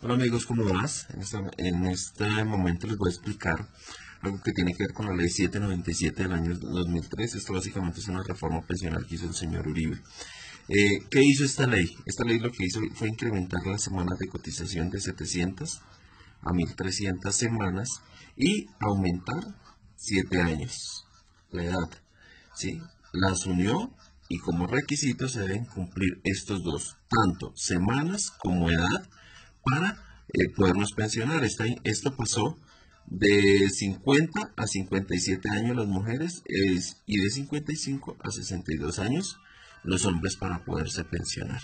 Hola amigos, ¿cómo vas? En este momento les voy a explicar algo que tiene que ver con la ley 797 del año 2003. Esto básicamente es una reforma pensional que hizo el señor Uribe. ¿Qué hizo esta ley? Esta ley lo que hizo fue incrementar las semanas de cotización de 700 a 1300 semanas y aumentar 7 años la edad. ¿Sí? Las unió y como requisito se deben cumplir estos dos, tanto semanas como edad, para podernos pensionar. Esto pasó de 50 a 57 años las mujeres y de 55 a 62 años los hombres para poderse pensionar.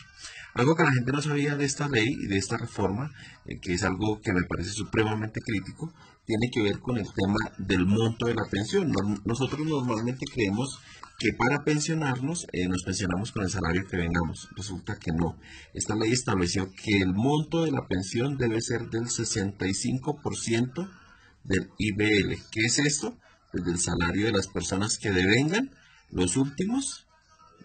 Algo que la gente no sabía de esta ley y de esta reforma, que es algo que me parece supremamente crítico, tiene que ver con el tema del monto de la pensión. Nosotros normalmente creemos que para pensionarnos nos pensionamos con el salario que vengamos. Resulta que no. Esta ley estableció que el monto de la pensión debe ser del 65% del IBL. ¿Qué es esto? Pues del salario de las personas que devengan los últimos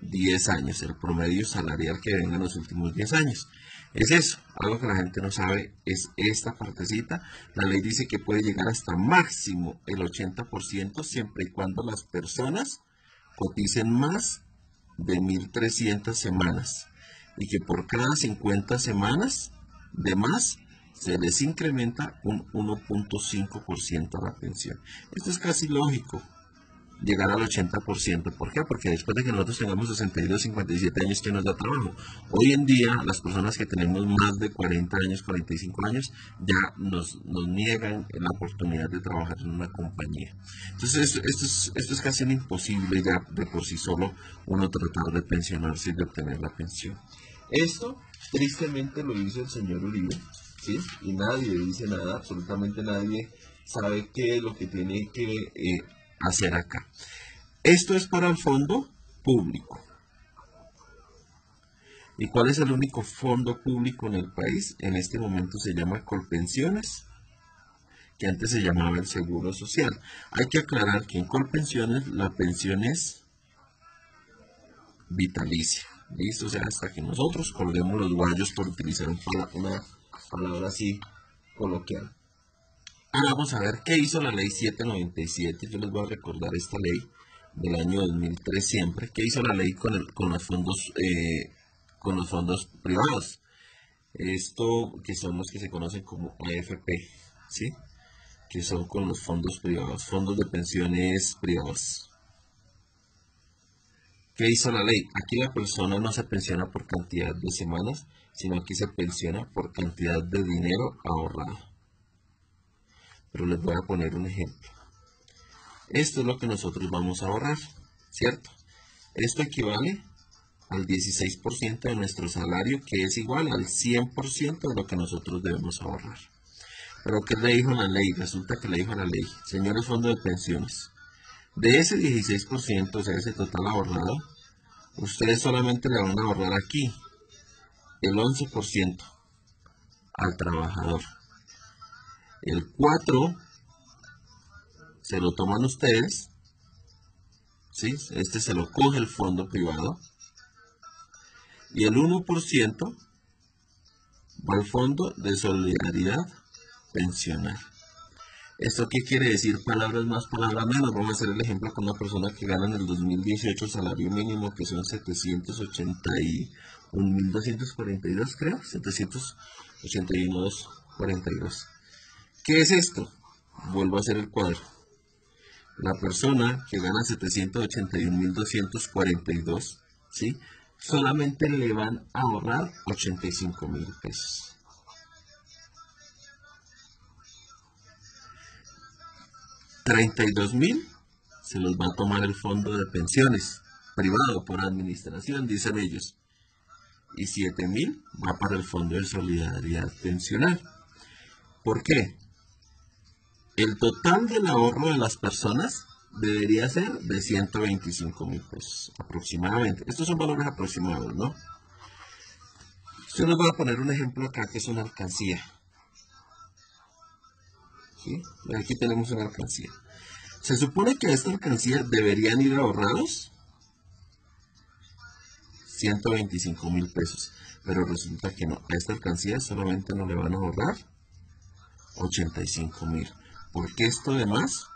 10 años, el promedio salarial que venga en los últimos 10 años. Es eso, algo que la gente no sabe es esta partecita. La ley dice que puede llegar hasta máximo el 80% siempre y cuando las personas coticen más de 1300 semanas y que por cada 50 semanas de más se les incrementa un 1.5% la pensión. Esto es casi lógico, llegar al 80%. ¿Por qué? Porque después de que nosotros tengamos 62, 57 años, ¿qué nos da trabajo? Hoy en día, las personas que tenemos más de 40 años, 45 años, ya nos niegan la oportunidad de trabajar en una compañía. Entonces, esto es casi imposible ya de por sí solo uno tratar de pensionarse y de obtener la pensión. Esto, tristemente, lo hizo el señor Uribe, ¿sí? Y nadie dice nada, absolutamente nadie sabe qué es lo que tiene que hacer acá. Esto es para el fondo público. ¿Y cuál es el único fondo público en el país? En este momento se llama Colpensiones, que antes se llamaba el Seguro Social. Hay que aclarar que en Colpensiones la pensión es vitalicia. ¿Listo? O sea, hasta que nosotros colguemos los guayos, por utilizar una palabra así coloquial. Ahora vamos a ver qué hizo la ley 797. Yo les voy a recordar esta ley del año 2003 siempre. ¿Qué hizo la ley con los fondos privados? Esto que son los que se conocen como AFP, ¿sí? Que son con los fondos privados, fondos de pensiones privados. ¿Qué hizo la ley? Aquí la persona no se pensiona por cantidad de semanas, sino aquí se pensiona por cantidad de dinero ahorrado. Pero les voy a poner un ejemplo. Esto es lo que nosotros vamos a ahorrar, ¿cierto? Esto equivale al 16% de nuestro salario, que es igual al 100% de lo que nosotros debemos ahorrar. Pero ¿qué le dijo la ley? Resulta que le dijo la ley, señores fondos de pensiones, de ese 16%, o sea, ese total ahorrado, ustedes solamente le van a ahorrar aquí el 11% al trabajador. El 4% se lo toman ustedes, ¿sí? Este se lo coge el fondo privado. Y el 1% va al fondo de solidaridad pensional. ¿Esto qué quiere decir? Palabras más, palabras menos. Vamos a hacer el ejemplo con una persona que gana en el 2018 el salario mínimo, que son 781.242, creo, 781.242. ¿Qué es esto? Vuelvo a hacer el cuadro. La persona que gana 781.242, ¿sí? Solamente le van a ahorrar 85.000 pesos. 32.000 se los va a tomar el fondo de pensiones privado por administración, dicen ellos. Y 7.000 va para el fondo de solidaridad pensional. ¿Por qué? El total del ahorro de las personas debería ser de 125.000 pesos aproximadamente. Estos son valores aproximados, ¿no? Yo les voy a poner un ejemplo acá que es una alcancía. ¿Sí? Aquí tenemos una alcancía. Se supone que a esta alcancía deberían ir ahorrados 125.000 pesos. pero resulta que no, a esta alcancía solamente nos le van a ahorrar 85.000, porque esto demás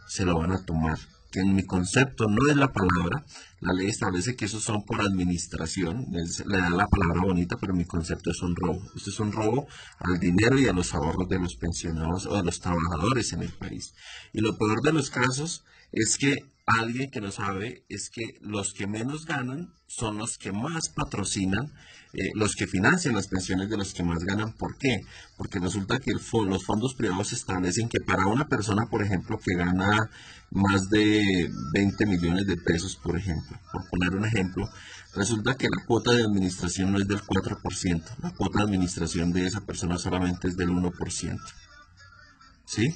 se lo van a tomar. Que en mi concepto no es la palabra, la ley establece que esos son por administración, le da la palabra bonita, pero en mi concepto es un robo. Esto es un robo al dinero y a los ahorros de los pensionados o de los trabajadores en el país. Y lo peor de los casos es que alguien que no sabe es que los que menos ganan son los que más patrocinan, los que financian las pensiones de los que más ganan. ¿Por qué? Porque resulta que los fondos privados establecen que para una persona, por ejemplo, que gana más de 20 millones de pesos, por ejemplo, por poner un ejemplo, resulta que la cuota de administración no es del 4%, la cuota de administración de esa persona solamente es del 1%. ¿Sí?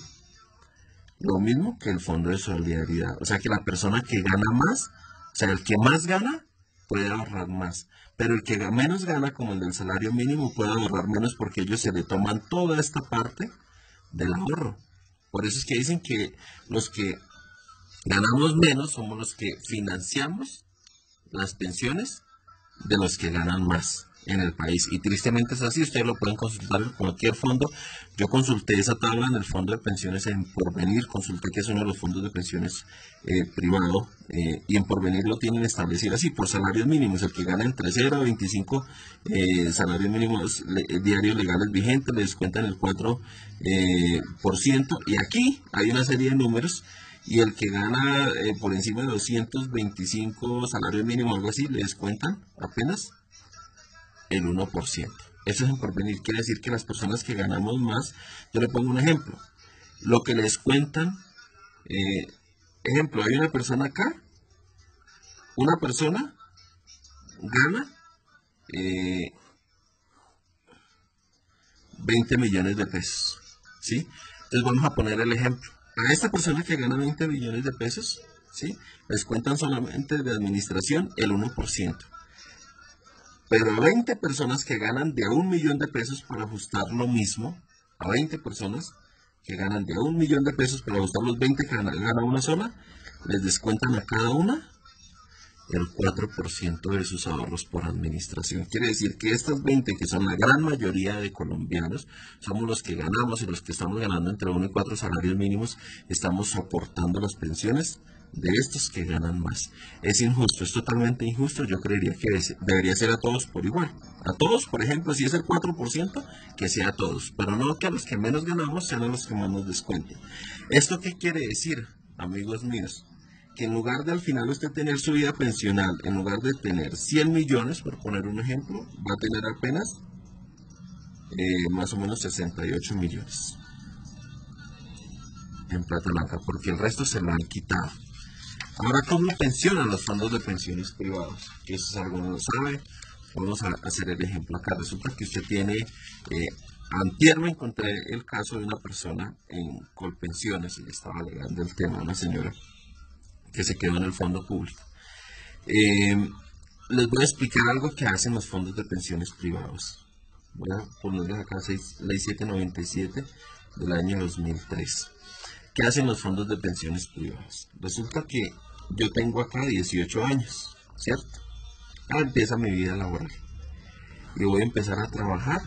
Lo mismo que el fondo de solidaridad. O sea que la persona que gana más, o sea, el que más gana, puede ahorrar más. Pero el que menos gana, como el del salario mínimo, puede ahorrar menos porque ellos se le toman toda esta parte del ahorro. Por eso es que dicen que los que ganamos menos somos los que financiamos las pensiones de los que ganan más en el país. Y tristemente es así, ustedes lo pueden consultar en cualquier fondo. Yo consulté esa tabla en el fondo de pensiones en Porvenir, consulté que es uno de los fondos de pensiones privado, y en Porvenir lo tienen establecido así, por salarios mínimos. El que gana entre 0 a 25 salarios mínimos diarios legales vigentes, le descuentan el 4%, y aquí hay una serie de números. Y el que gana por encima de 225 salarios mínimos, algo así, le descuentan apenas el 1%. Eso es en Porvenir. Quiere decir que las personas que ganamos más, yo le pongo un ejemplo. Lo que les cuentan, ejemplo, hay una persona acá, una persona gana 20 millones de pesos. ¿Sí? Entonces vamos a poner el ejemplo. A esta persona que gana 20 millones de pesos, ¿sí?, les cuentan solamente de administración el 1%. Pero a 20 personas que ganan de 1 millón de pesos, para ajustar lo mismo, a 20 personas que ganan de 1 millón de pesos, para ajustar los 20 que gana una sola, les descuentan a cada una el 4% de sus ahorros por administración. Quiere decir que estas 20, que son la gran mayoría de colombianos, somos los que ganamos, y los que estamos ganando entre 1 y 4 salarios mínimos, estamos soportando las pensiones de estos que ganan más. Es injusto, es totalmente injusto. Yo creería que debería ser a todos por igual. A todos, por ejemplo, si es el 4%, que sea a todos, pero no que a los que menos ganamos sean a los que más nos descuenten. ¿Esto qué quiere decir, amigos míos? Que en lugar de al final usted tener su vida pensional, en lugar de tener 100 millones, por poner un ejemplo, va a tener apenas más o menos 68 millones en plata blanca, porque el resto se lo han quitado. Ahora, ¿cómo pensionan los fondos de pensiones privados? Que eso es algo que no lo sabe. Vamos a hacer el ejemplo acá. Resulta que usted tiene, antier me encontré el caso de una persona en Colpensiones, y le estaba alegando el tema a una señora que se quedó en el fondo público. Les voy a explicar algo que hacen los fondos de pensiones privados. Voy a ponerles acá ley 797 del año 2003. ¿Qué hacen los fondos de pensiones privadas? Resulta que yo tengo acá 18 años, ¿cierto? Empieza mi vida laboral y voy a empezar a trabajar,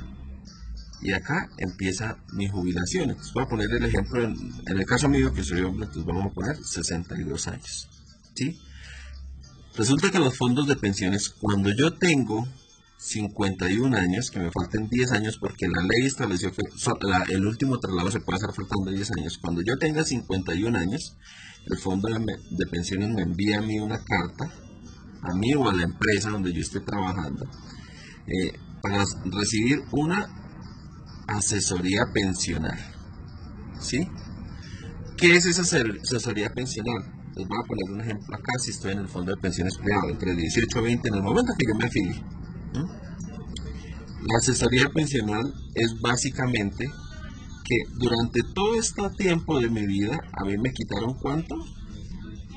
y acá empieza mi jubilación. Entonces voy a poner el ejemplo, en el caso mío, que soy hombre, entonces vamos a poner 62 años, ¿sí? Resulta que los fondos de pensiones, cuando yo tengo 51 años, que me falten 10 años, porque la ley estableció que el último traslado se puede hacer faltando 10 años. Cuando yo tenga 51 años, el fondo de pensiones me envía a mí una carta, a mí o a la empresa donde yo esté trabajando, para recibir una asesoría pensional. ¿Sí? ¿Qué es esa asesoría pensional? Les voy a poner un ejemplo acá. Si estoy en el fondo de pensiones privado entre 18 y 20, en el momento que yo me afilié, la asesoría pensional es básicamente que durante todo este tiempo de mi vida, a mí me quitaron ¿cuánto?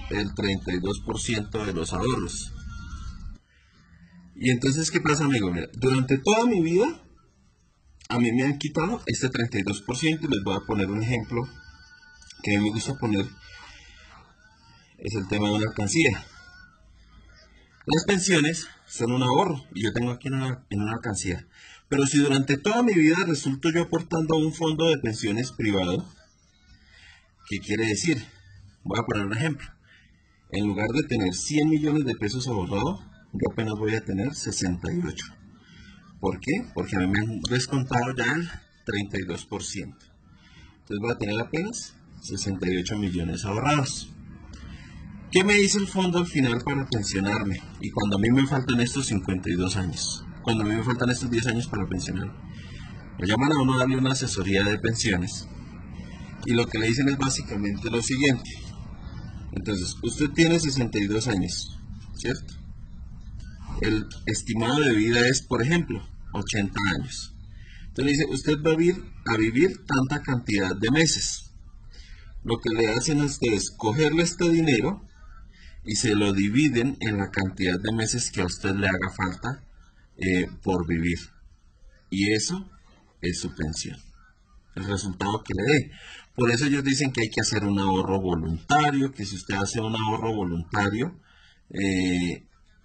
El 32% de los ahorros. Y entonces, ¿qué pasa, amigo? Mira, durante toda mi vida, a mí me han quitado este 32%, y les voy a poner un ejemplo que a mí me gusta poner, es el tema de una alcancía. Las pensiones son un ahorro y yo tengo aquí en una alcancía. Pero si durante toda mi vida resulto yo aportando a un fondo de pensiones privado, ¿qué quiere decir? Voy a poner un ejemplo. En lugar de tener 100 millones de pesos ahorrados, yo apenas voy a tener 68. ¿Por qué? Porque a mí me han descontado ya el 32%. Entonces voy a tener apenas 68 millones ahorrados. ¿Qué me dice el fondo al final para pensionarme? Y cuando a mí me faltan estos 52 años, cuando a mí me faltan estos 10 años para pensionarme, lo llaman a uno a darle una asesoría de pensiones. Y lo que le dicen es básicamente lo siguiente. Entonces, usted tiene 62 años, ¿cierto? El estimado de vida es, por ejemplo, 80 años. Entonces dice, usted va a vivir tanta cantidad de meses. Lo que le hacen a usted es cogerle este dinero y se lo dividen en la cantidad de meses que a usted le haga falta por vivir. Y eso es su pensión, el resultado que le dé. Por eso ellos dicen que hay que hacer un ahorro voluntario, que si usted hace un ahorro voluntario,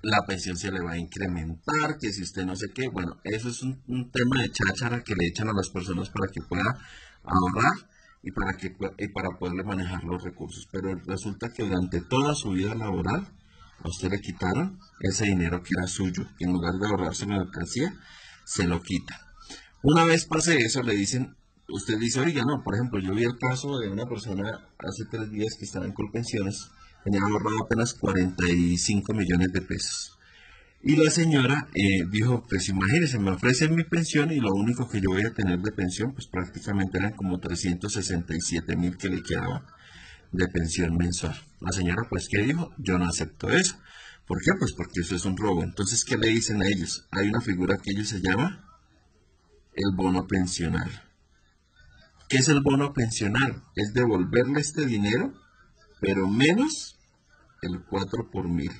la pensión se le va a incrementar, que si usted no sé qué. Bueno, eso es un tema de cháchara que le echan a las personas para que pueda ahorrar y para poderle manejar los recursos. Pero resulta que durante toda su vida laboral a usted le quitaron ese dinero que era suyo, que en lugar de ahorrarse en la alcancía, se lo quita. Una vez pase eso, le dicen, usted dice, oiga, no, por ejemplo, yo vi el caso de una persona hace 3 días que estaba en Colpensiones, tenía ahorrado apenas 45 millones de pesos. Y la señora dijo, pues imagínense, me ofrecen mi pensión y lo único que yo voy a tener de pensión, pues prácticamente eran como 367.000 que le quedaba de pensión mensual. La señora, pues, ¿qué dijo? Yo no acepto eso. ¿Por qué? Pues porque eso es un robo. Entonces, ¿qué le dicen a ellos? Hay una figura que ellos se llama el bono pensional. ¿Qué es el bono pensional? Es devolverle este dinero, pero menos el 4 por mil.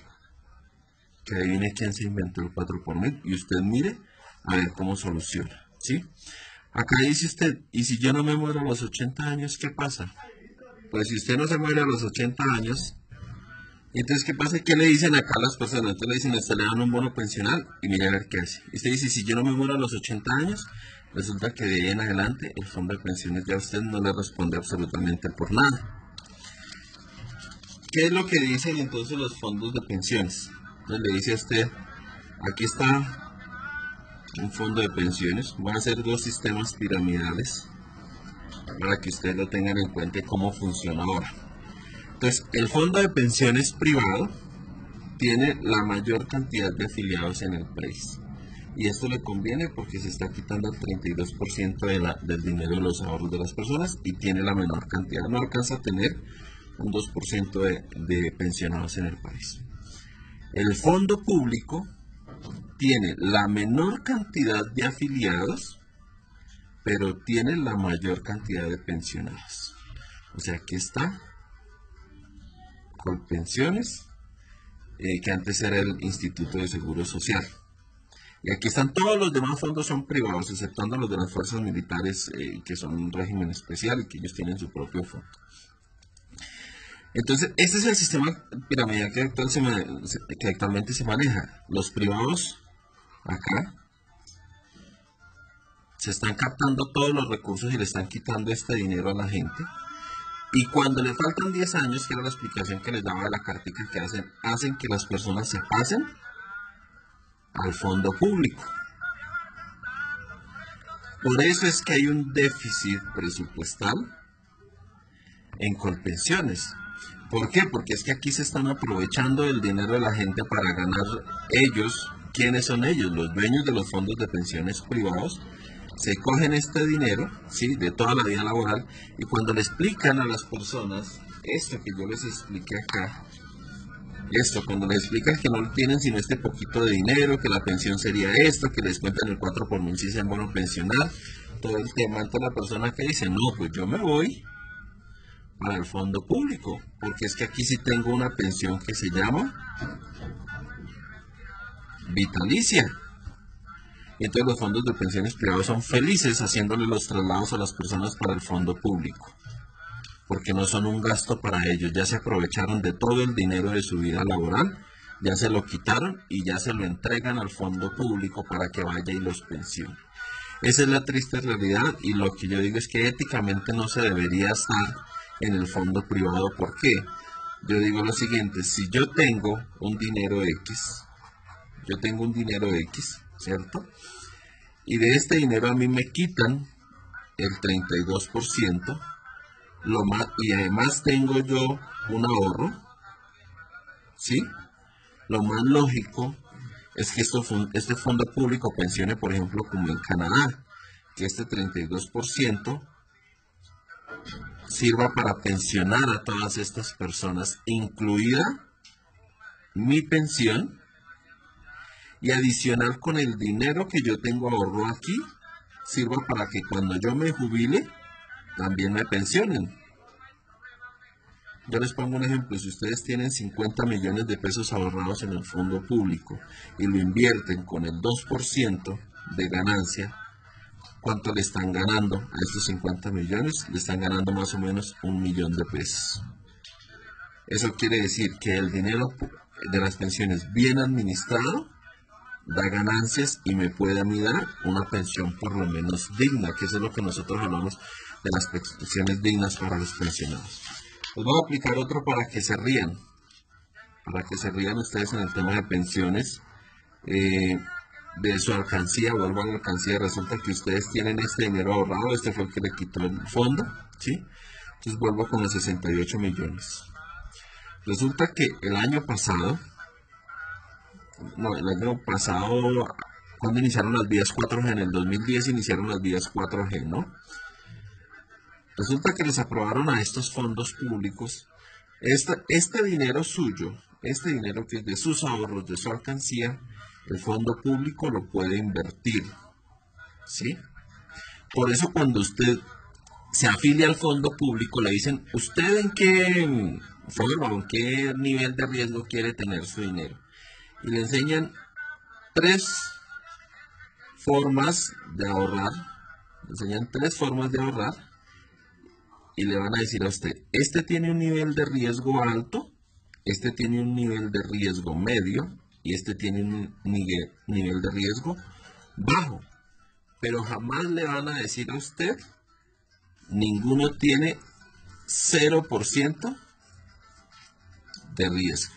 Que ahí viene quien se inventó el 4 por mil y usted mire a ver cómo soluciona, ¿sí? Acá dice usted, ¿y si yo no me muero a los 80 años, qué pasa? Pues si usted no se muere a los 80 años, entonces ¿qué pasa? ¿Qué le dicen acá a las personas? Entonces le dicen, a usted le dan un bono pensional y mire a ver qué hace. Y usted dice, si yo no me muero a los 80 años, resulta que de ahí en adelante el fondo de pensiones ya a usted no le responde absolutamente por nada. ¿Qué es lo que dicen entonces los fondos de pensiones? Entonces le dice a usted, aquí está un fondo de pensiones, van a ser 2 sistemas piramidales para que ustedes lo tengan en cuenta y cómo funciona ahora. Entonces, el fondo de pensiones privado tiene la mayor cantidad de afiliados en el país. Y esto le conviene porque se está quitando el 32% del dinero de los ahorros de las personas y tiene la menor cantidad. No alcanza a tener un 2% de pensionados en el país. El fondo público tiene la menor cantidad de afiliados, pero tiene la mayor cantidad de pensionados. O sea, aquí está Colpensiones, que antes era el Instituto de Seguro Social. Y aquí están todos los demás fondos, son privados, exceptuando los de las fuerzas militares, que son un régimen especial y que ellos tienen su propio fondo. Entonces, este es el sistema piramidal que actualmente se maneja. Los privados, acá, se están captando todos los recursos y le están quitando este dinero a la gente. Y cuando le faltan 10 años, que era la explicación que les daba de la cartica que hacen que las personas se pasen al fondo público. Por eso es que hay un déficit presupuestal en Colpensiones. ¿Por qué? Porque es que aquí se están aprovechando del dinero de la gente para ganar ellos. ¿Quiénes son ellos? Los dueños de los fondos de pensiones privados. Se cogen este dinero, ¿sí?, de toda la vida laboral, y cuando le explican a las personas esto que yo les expliqué acá, cuando les explican que no tienen sino este poquito de dinero, que la pensión sería esto, que les cuentan el 4 por mil si sean bono pensional, todo el tema, entonces la persona que dice, no, pues yo me voy para el fondo público, porque es que aquí sí tengo una pensión que se llama vitalicia. Y entonces los fondos de pensiones privados son felices haciéndole los traslados a las personas para el fondo público, porque no son un gasto para ellos, ya se aprovecharon de todo el dinero de su vida laboral ya se lo quitaron y ya se lo entregan al fondo público para que vaya y los pensione. Esa es la triste realidad y lo que yo digo es que éticamente no se debería estar en el fondo privado. ¿Por qué? Yo digo lo siguiente, si yo tengo un dinero X, ¿cierto? Y de este dinero a mí me quitan el 32%, y además tengo yo un ahorro, ¿sí? Lo más lógico es que este fondo público pensione, por ejemplo, como en Canadá, que este 32% sirva para pensionar a todas estas personas, incluida mi pensión, y adicional con el dinero que yo tengo ahorrado aquí, sirva para que cuando yo me jubile, también me pensionen. Yo les pongo un ejemplo, si ustedes tienen 50 millones de pesos ahorrados en el fondo público y lo invierten con el 2% de ganancia, ¿cuánto le están ganando a estos 50 millones? Le están ganando más o menos 1.000.000 de pesos. Eso quiere decir que el dinero de las pensiones bien administrado da ganancias y me puede a mí dar una pensión por lo menos digna, que eso es lo que nosotros hablamos de las pensiones dignas para los pensionados. Les voy a aplicar otro para que se rían ustedes en el tema de pensiones. De su alcancía, vuelvo a la alcancía, resulta que ustedes tienen este dinero ahorrado, este fue el que le quitó el fondo, ¿sí? Entonces vuelvo con los 68 millones. Resulta que el año pasado, cuando iniciaron las vías 4G, en el 2010 iniciaron las vías 4G, ¿no? Resulta que les aprobaron a estos fondos públicos este dinero suyo, este dinero que es de sus ahorros, de su alcancía, el fondo público lo puede invertir, ¿sí? Por eso cuando usted se afilia al fondo público, le dicen, ¿usted en qué forma o en qué nivel de riesgo quiere tener su dinero? Y le enseñan 3 formas de ahorrar, y le van a decir a usted, este tiene un nivel de riesgo alto, este tiene un nivel de riesgo medio y este tiene un nivel de riesgo bajo. Pero jamás le van a decir a usted, ninguno tiene 0% de riesgo.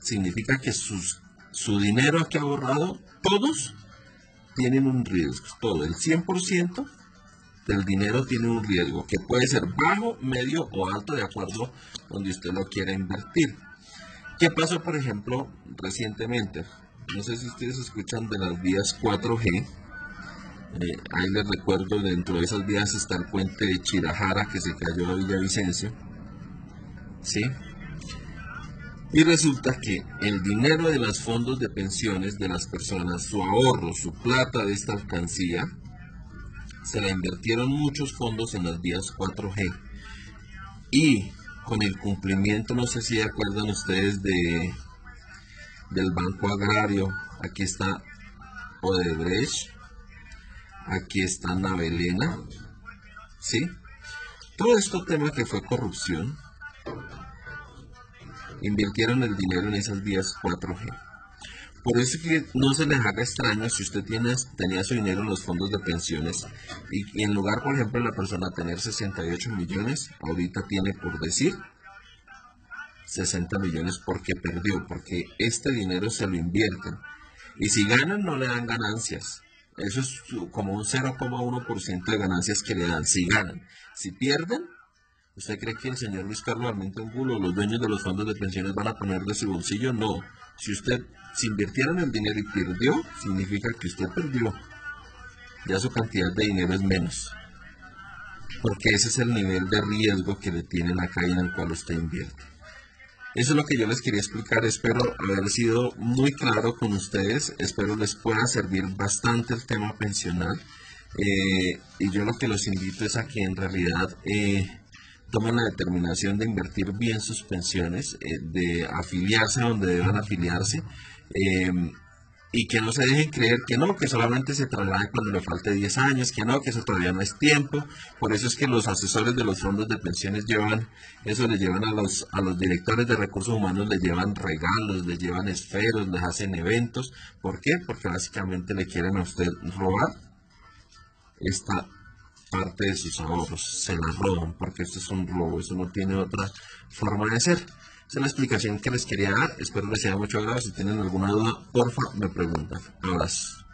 Significa que su dinero que ha ahorrado, todos tienen un riesgo, todo, el 100% del dinero tiene un riesgo que puede ser bajo, medio o alto de acuerdo donde usted lo quiera invertir. ¿Qué pasó, por ejemplo, recientemente? No sé si ustedes escuchan de las vías 4G. Ahí les recuerdo, dentro de esas vías está el puente de Chirajara que se cayó a Villavicencio, ¿sí? Y resulta que el dinero de los fondos de pensiones de las personas, su ahorro, su plata de esta alcancía, se la invirtieron muchos fondos en las vías 4G. Y con el cumplimiento, no sé si acuerdan ustedes del Banco Agrario, aquí está Odebrecht, aquí está Navelena, ¿sí? Todo este tema que fue corrupción, invirtieron el dinero en esas vías 4G. Por eso que no se les haga extraño si usted tenía su dinero en los fondos de pensiones y en lugar, por ejemplo, de la persona tener 68 millones, ahorita tiene, por decir, 60 millones porque perdió, porque este dinero se lo invierten. Y si ganan, no le dan ganancias. Eso es como un 0,1% de ganancias que le dan si ganan. Si pierden, ¿usted cree que el señor Luis Carlos Armento Angulo, los dueños de los fondos de pensiones, van a poner de su bolsillo? No. Si invirtieron el dinero y perdió, significa que usted perdió. Ya su cantidad de dinero es menos. Porque ese es el nivel de riesgo que le tienen acá y en el cual usted invierte. Eso es lo que yo les quería explicar. Espero haber sido muy claro con ustedes. Espero les pueda servir bastante el tema pensional. Y yo lo que los invito es a que en realidad tomen la determinación de invertir bien sus pensiones, de afiliarse donde deban afiliarse, y que no se dejen creer que no, que solamente se traslade cuando le falte 10 años, que no, que eso todavía no es tiempo. Por eso es que los asesores de los fondos de pensiones llevan, eso les llevan a los directores de recursos humanos, les llevan regalos, les llevan esferos, les hacen eventos. ¿Por qué? Porque básicamente le quieren a usted robar esta parte de sus ahorros, se la roban, porque esto es un robo, eso no tiene otra forma de ser. Esa es la explicación que les quería dar, espero les sea de mucho agrado. Si tienen alguna duda, porfa, me preguntan. Abrazos.